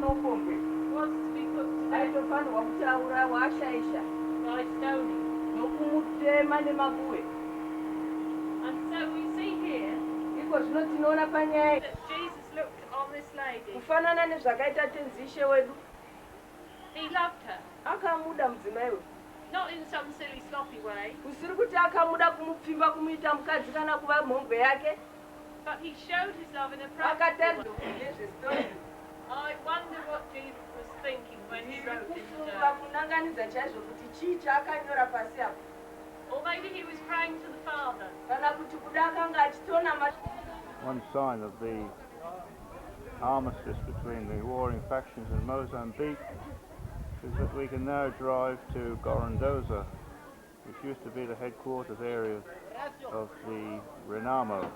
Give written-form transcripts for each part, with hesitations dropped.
What's to be put to death by stoning. And so we see here that Jesus looked on this lady. He loved her. Not in some silly sloppy way, but he showed his love in a practical way. I wonder what Jesus was thinking when he wrote in stone. Or maybe he was praying to the Father. One sign of the armistice between the warring factions in Mozambique is that we can now drive to Gorondosa, which used to be the headquarters area of the Renamo.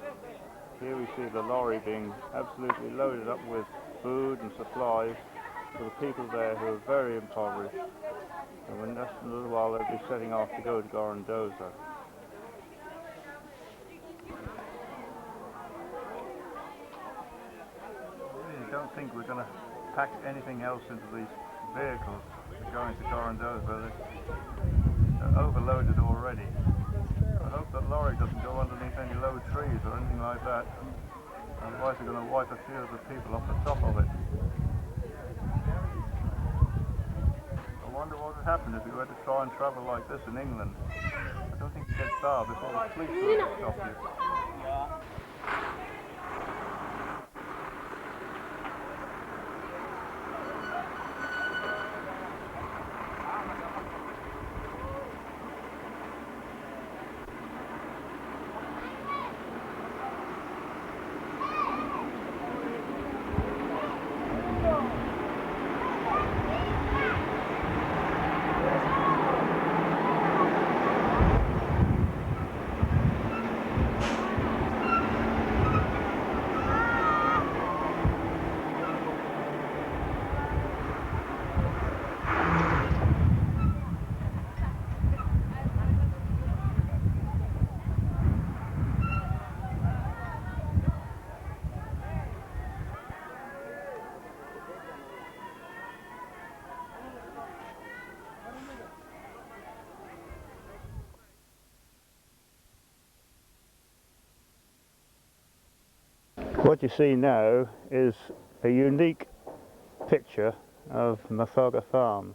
Here we see the lorry being absolutely loaded up with food and supplies for the people there who are very impoverished, and in just a little while they'll be setting off to go to Gorondosa. I don't think we're going to pack anything else into these vehicles. We're going to Gorondosa. They're overloaded already. I hope that lorry doesn't go underneath any low trees or anything like that. Otherwise they're going to wipe a few of the people off the top of it. I wonder what would happen if you were to try and travel like this in England. I don't think you get far before the police will stop you. What you see now is a unique picture of Maforga farm.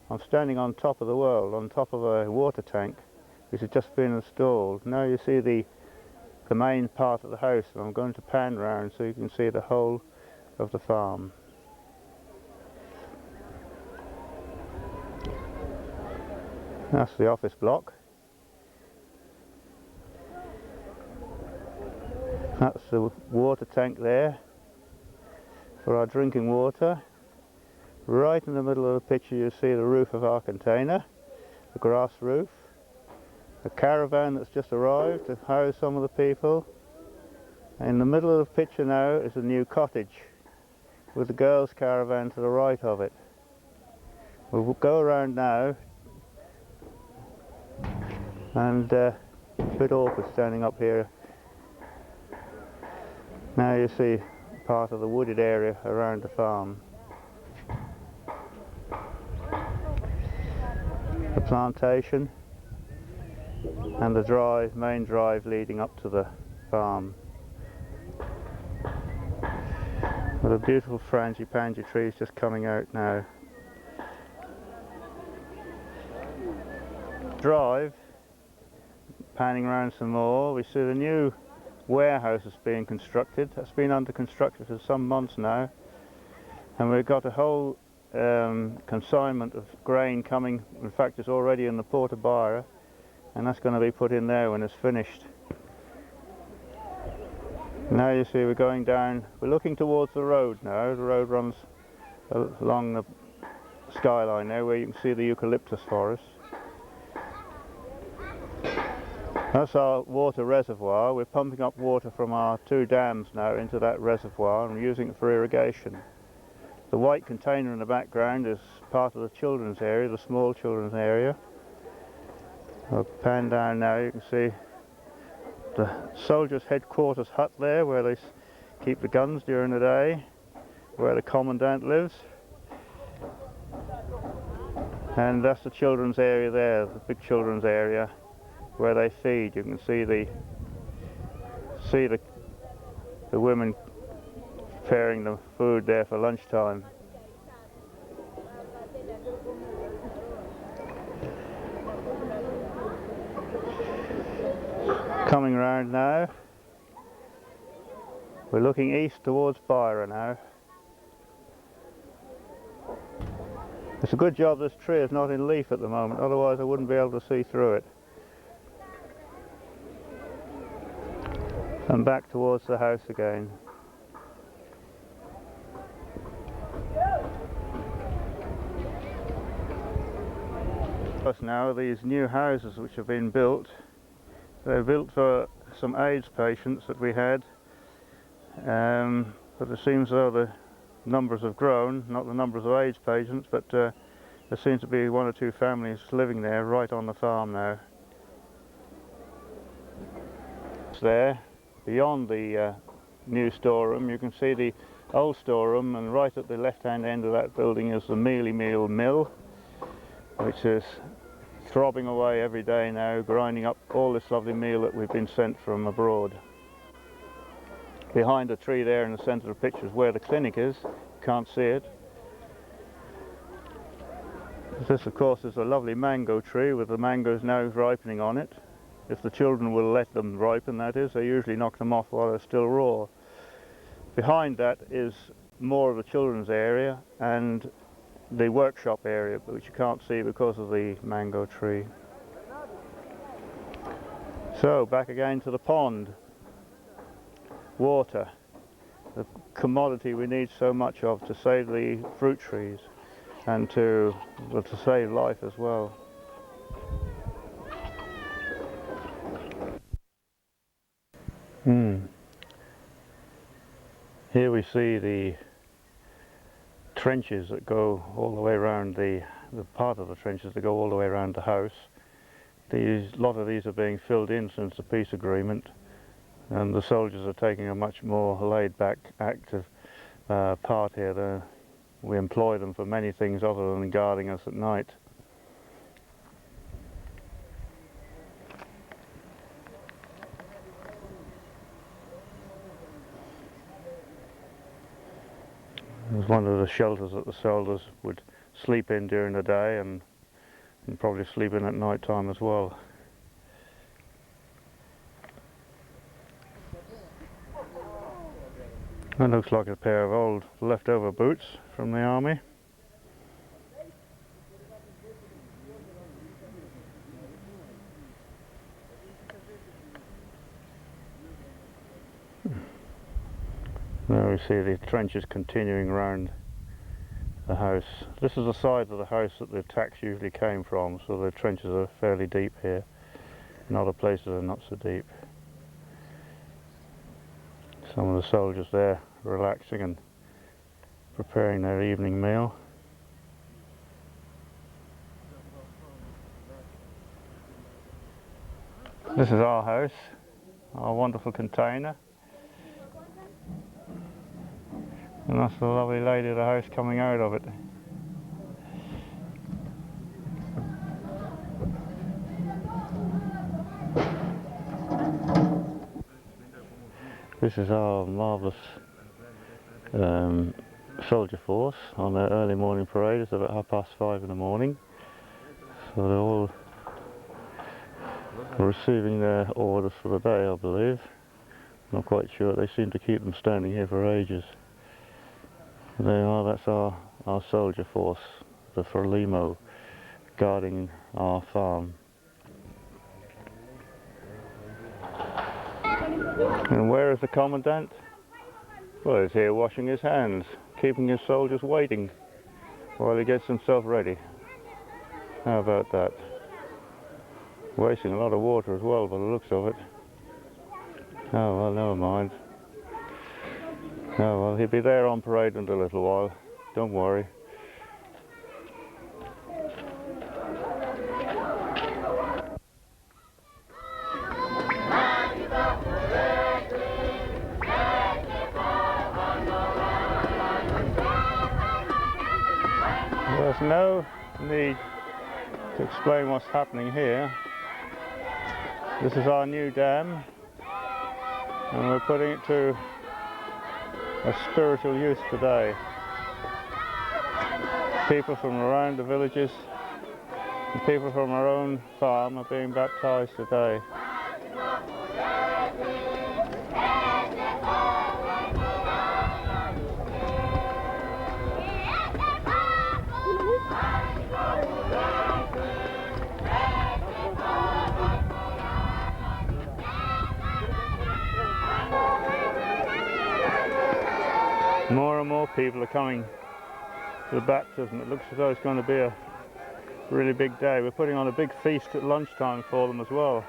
I'm standing on top of the world, on top of a water tank which has just been installed. Now you see the main part of the house, and I'm going to pan round so you can see the whole of the farm. That's the office block. That's the water tank there for our drinking water. Right in the middle of the picture you see the roof of our container, the grass roof. A caravan that's just arrived to house some of the people. In the middle of the picture now is a new cottage with the girls' caravan to the right of it. We'll go around now, and it's a bit awkward standing up here. Now you see part of the wooded area around the farm. The plantation and the main drive leading up to the farm. With a beautiful frangipani trees just coming out now. Drive, panning around some more, we see the new warehouse is being constructed. That's been under construction for some months now, and we've got a whole consignment of grain coming. In fact, it's already in the port of Beira, and that's going to be put in there when it's finished. Now you see we're going down, we're looking towards the road now. The road runs along the skyline there where you can see the eucalyptus forest. That's our water reservoir. We're pumping up water from our 2 dams now into that reservoir and using it for irrigation. The white container in the background is part of the children's area, the small children's area. I'll pan down now, you can see the soldiers' headquarters hut there where they keep the guns during the day. where the commandant lives. And that's the children's area there, the big children's area where they feed. You can see the women preparing the food there for lunchtime. Coming round now, we're looking east towards Byra now. It's a good job this tree is not in leaf at the moment, otherwise I wouldn't be able to see through it. And back towards the house again. Now these new houses which have been built, they're built for some AIDS patients that we had, but it seems though the numbers have grown, not the numbers of AIDS patients, but there seems to be one or two families living there right on the farm now. There, beyond the new storeroom, you can see the old storeroom, and right at the left hand end of that building is the mealie meal mill, which is throbbing away every day now, grinding up all this lovely meal that we've been sent from abroad. Behind the tree there in the centre of the picture is where the clinic is. You can't see it. This of course is a lovely mango tree with the mangoes now ripening on it. If the children will let them ripen, that is. They usually knock them off while they're still raw. Behind that is more of the children's area and the workshop area, which you can't see because of the mango tree. So back again to the pond. Water, the commodity we need so much of to save the fruit trees and to save life as well. Here we see the trenches that go all the way around the part of the trenches that go all the way around the house. A lot of these are being filled in since the peace agreement, and the soldiers are taking a much more laid-back, active part here. We employ them for many things other than guarding us at night. It was one of the shelters that the soldiers would sleep in during the day and probably sleep in at night time as well. That looks like a pair of old leftover boots from the army. There we see the trenches continuing around the house. This is the side of the house that the attacks usually came from, so the trenches are fairly deep here. In other places are not so deep. Some of the soldiers there relaxing and preparing their evening meal. This is our house, our wonderful container. And that's the lovely lady of the house coming out of it. This is our marvellous soldier force on their early morning parade. It's about 5:30 in the morning. So they're all receiving their orders for the day, I believe. Not quite sure. They seem to keep them standing here for ages. There are, that's our soldier force, the Frelimo, guarding our farm. And where is the commandant? Well, he's here washing his hands, keeping his soldiers waiting while he gets himself ready. How about that? Wasting a lot of water as well by the looks of it. Oh well, never mind. Oh well, he'll be there on parade in a little while, don't worry. There's no need to explain what's happening here. This is our new dam, and we're putting it to a spiritual use today. People from around the villages and people from our own farm are being baptized today. More and more people are coming to the baptism. It looks as though it's going to be a really big day. We're putting on a big feast at lunchtime for them as well.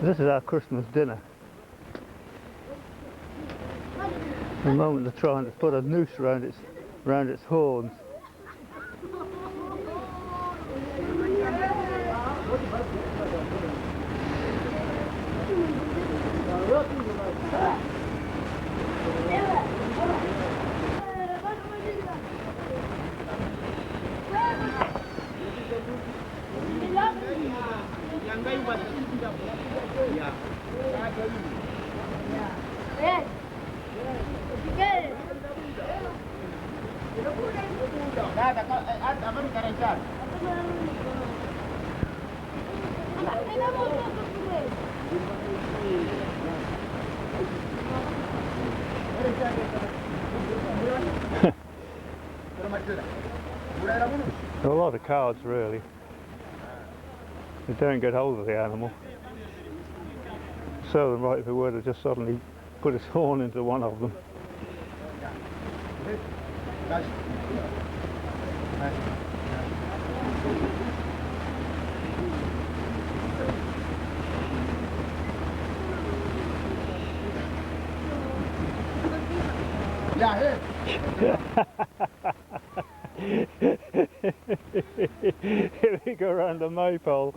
This is our Christmas dinner. At the moment they're trying to put a noose around its horns. There are a lot of cards really. You don't get hold of the animal. So right if it were to just suddenly put its horn into one of them. Here we go around the maypole.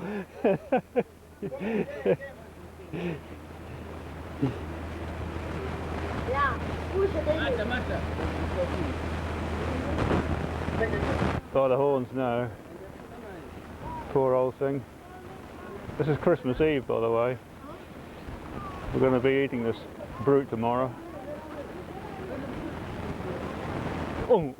By the horns now. Poor old thing. This is Christmas Eve, by the way. We're going to be eating this brute tomorrow. Oh.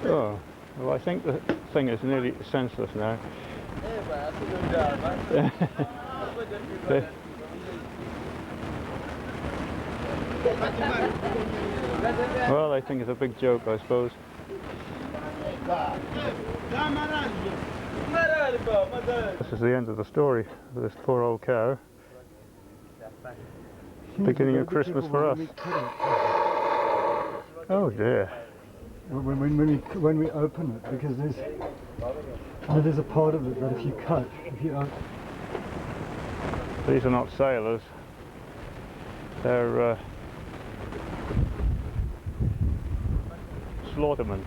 Oh, well, I think the thing is nearly senseless now. Well, I think it's a big joke, I suppose. This is the end of the story of this poor old cow. Beginning of Christmas for us. Oh dear. When we open it, because there's a part of it that if you cut, These are not sailors. They're slaughtermen.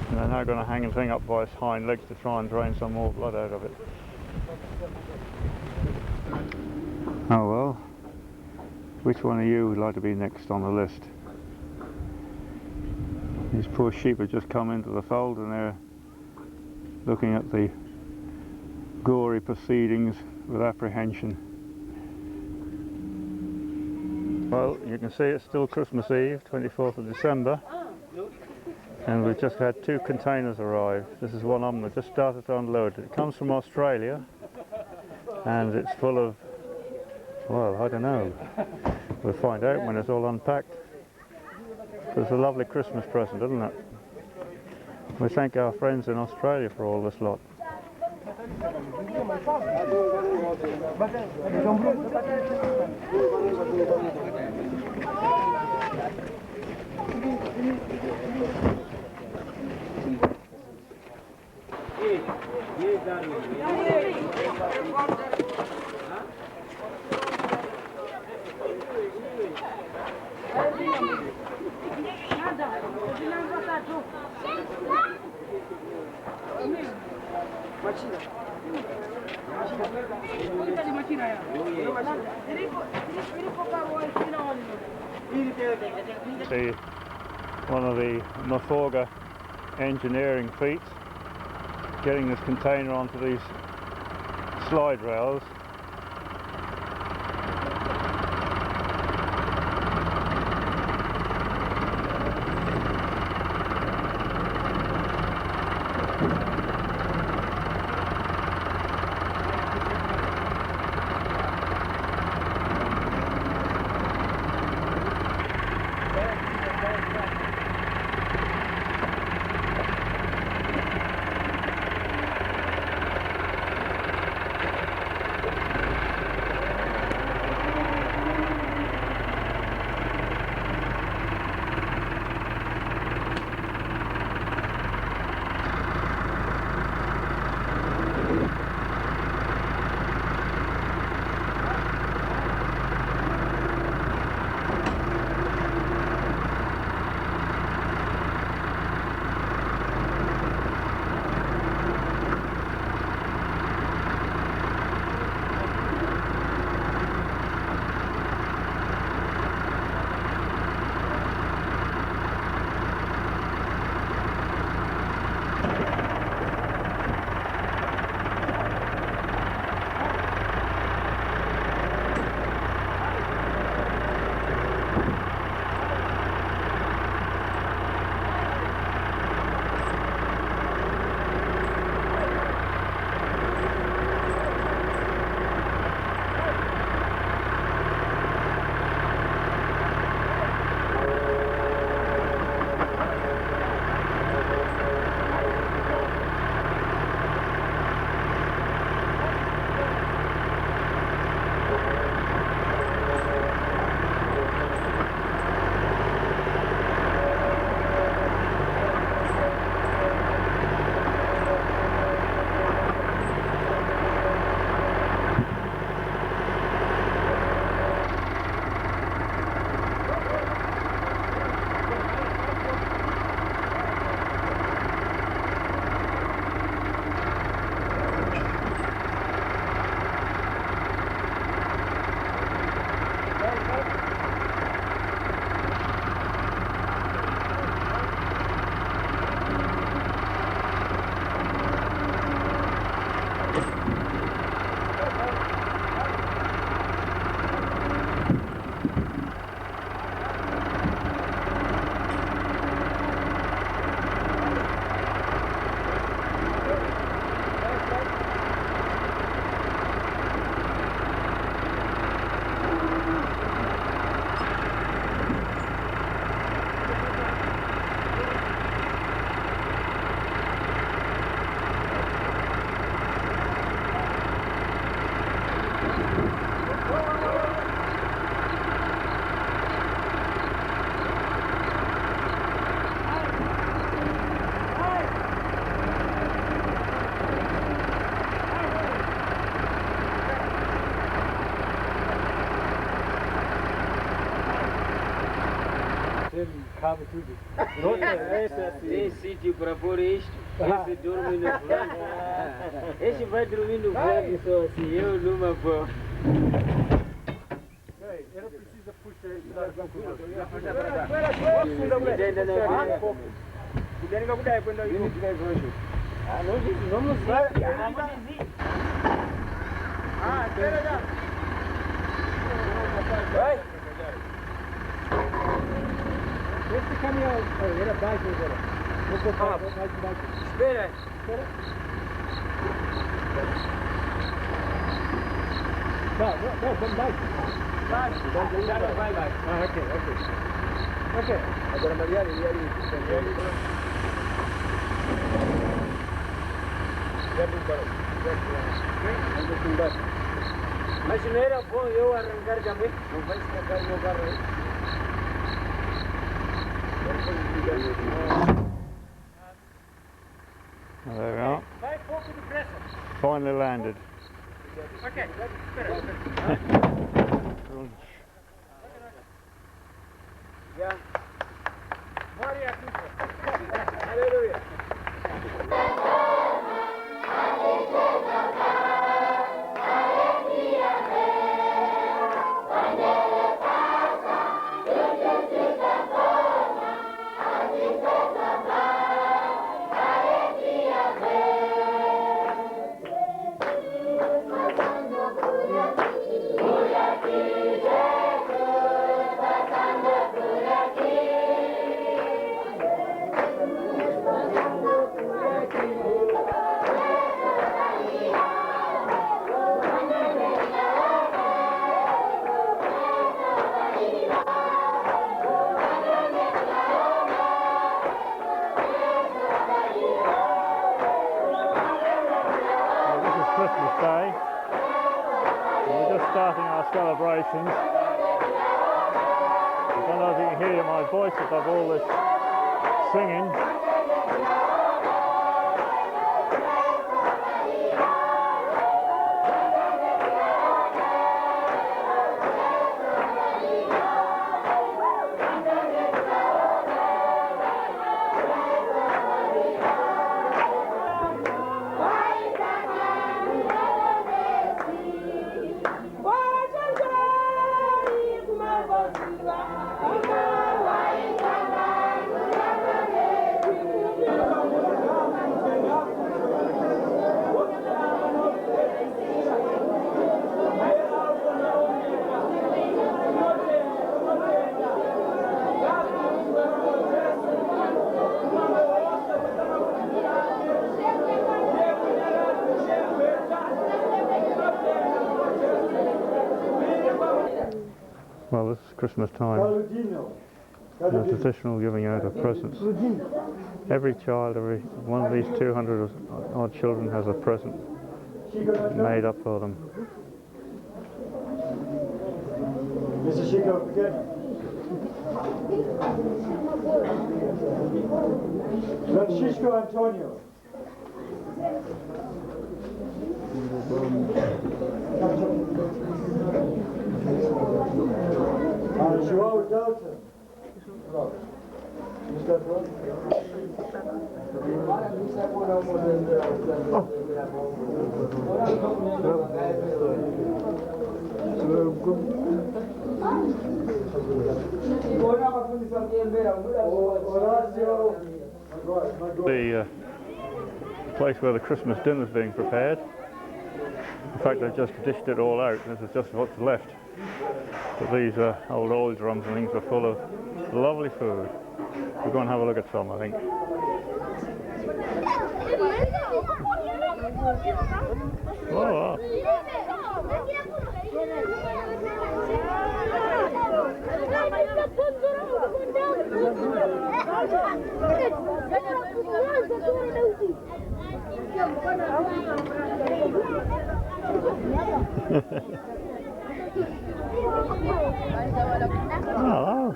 And they're now going to hang the thing up by its hind legs to try and drain some more blood out of it. Oh well, which one of you would like to be next on the list? These poor sheep have just come into the fold and they're looking at the gory proceedings with apprehension. Well, you can see it's still Christmas Eve, 24th of December, and we've just had 2 containers arrive. This is one of them that just started to unload. It comes from Australia and it's full of, well, I don't know. We'll find out when it's all unpacked. It's a lovely Christmas present, isn't it? We thank our friends in Australia for all this lot. See one of the Maforga engineering feats, getting this container onto these slide rails. cabe tudo. Tem sítio para pôr isto. Esse dorme no flanco. Este vai dormir no flanco só assim, eu numa boa. Ela precisa puxar isso da Vamos ver. Ah, espera já. Vai. Esse caminhão era baixo agora. Vou colocar baixo. Espera. Não, vamos baixo. Já não vai mais. Ah, ok. Agora Mariana, mas não era bom eu arrancar também? Não vai estragar o meu carro aí? There we are. Vai pouco depressa. Finally landed. Ok, espera. Já. Glória a Cristo. Aleluia. Christmas Day. We're just starting our celebrations. I don't know if you can hear my voice above all this singing. Well, this is Christmas time. The traditional giving out of presents. Every child, every one of these 200 odd children has a present made up for them. Francisco Antonio. João Dalton. The place where the Christmas dinner is being prepared. In fact, they've just dished it all out. This is just what's left. But these old oil drums and things are full of lovely food. We'll go and have a look at some, I think. Oh, wow. Oh.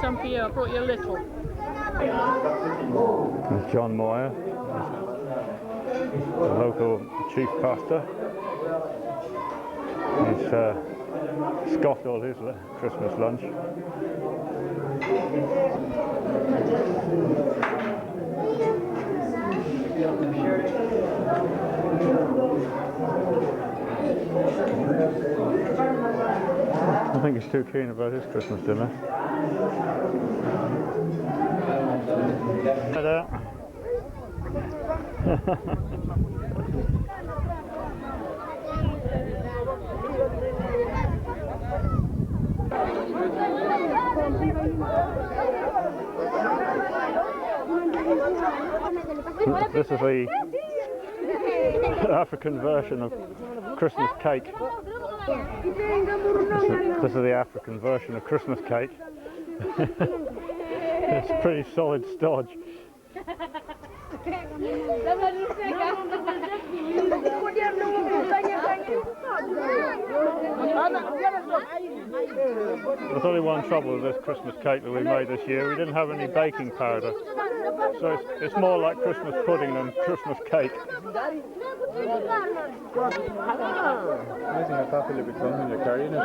So some for you. I brought you a little. There's John Moyer, the local chief pastor. He's scoffed all his Christmas lunch. I think he's too keen about his Christmas dinner. Ta-da. This is the African version of Christmas cake. This is the African version of Christmas cake. It's pretty solid stodge. There's only one trouble with this Christmas cake that we made this year. We didn't have any baking powder. So it's more like Christmas pudding than Christmas cake. Amazing how happily it becomes when you're carrying it.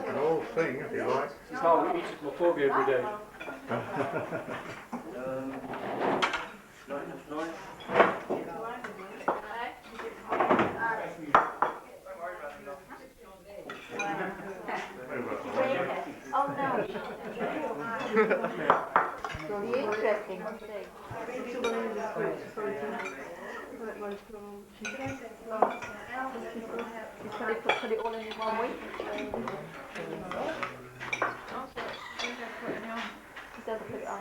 An old thing, if you like. It's how we eat at Maforga every day. Oh no. Interesting. Put it all in one week. He doesn't put it on.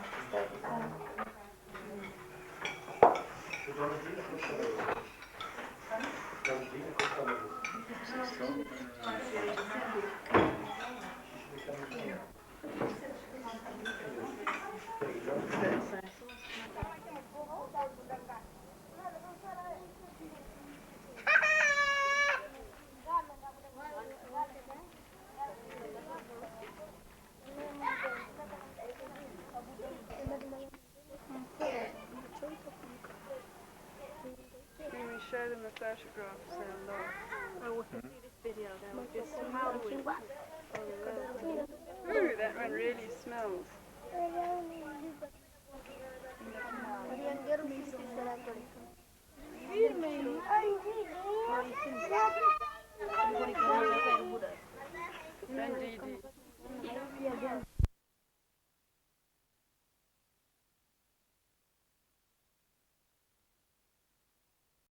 Can we show them the photographs? Oh, we can see this video. They'll just smile with